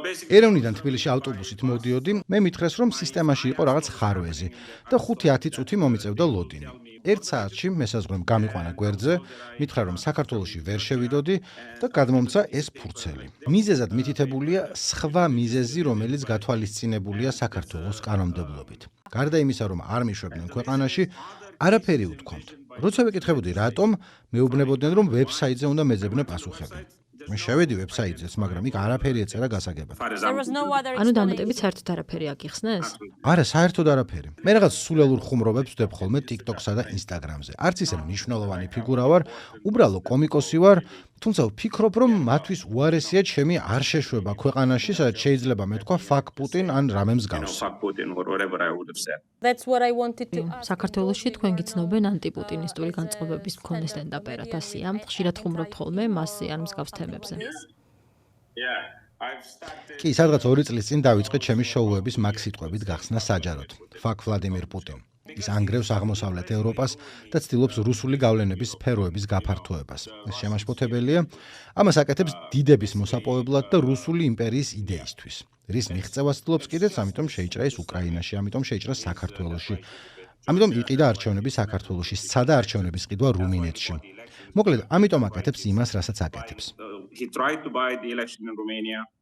ერევნიდან თბილისში ავტობუსით მოდიოდი, მე მითხრეს, რომ სისტემაში იყო რაღაც ხარვეზი და 5-10 წუთი მომიწევდა ლოდინი. 1 საათში მესაზღვრემ გამიყვანა გვერდზე, მითხრა, რომ საქართველოში ვერ შევიდოდი და გადმომცა ეს ფურცელი. მიზეზად მითითებულია სხვა მიზეზი, რომელიც გათვალისწინებულია საქართველოს კანონმდებლობით. გარდა იმისა, რომ არ მიშვებდნენ ქვეყანაში, არაფერი უთქვამთ. როცა ვეკითხებოდი რატომ, მეუბნებოდნენ, რომ ვებსაიტზე უნდა მეძებნე პასუხები. მე შევედი ვებსაიტზეც, მაგრამ იქ არაფერი ეწერა გასაგებად. ანუ დამატებით საერთოდ არაფერი აკიხსნეს? არა, საერთოდ არაფერი. მე რაღაც სულელურ ხუმრობებს ვდებ ხოლმე TikTok-სა და Instagram-ზე. არც ისე მნიშვნელოვანი ფიგურა ვარ, უბრალო კომიკოსი ვარ, თუმცა ვფიქრობ, რომ მათთვის უარესია ჩემი არ შეშვება ქვეყანაში, სადაც შეიძლება მეთქვა fuck Putin ან რამე მსგავს. საქართველოში თქვენ გიცნობენ ანტიპუტინისტური განწყობების მქონე სტენდაპერად, ასია, ხშირად ხუმრობთ ხოლმე მასზე ან მსგავს თემებზე. კი, სადღაც 2 წლის წინ დავიწყე ჩემი შოუების მაგ სიტყვებით გახსნა საჯაროდ. Fuck Vladimir Putin. ის ანგრევს აღმოსავლეთ ევროპას და ცდილობს რუსული გავლენების სფეროების გაფართოებას. ეს შემაშფოთებელია, ამას აკეთებს დიდების მოსაპოვებლად და რუსული იმპერიის იდეისთვის. რის მიღწევას ცდილობს კიდეც, ამიტომ შეიჭრა ის უკრაინაში, ამიტომ შეიჭრა საქართველოში. ამიტომ იყიდა არჩევნები საქართველოში, სცადა არჩევნების ყიდვა რუმინეთში. მოკლედ, ამიტომ აკეთებს იმას, რასაც აკეთებს.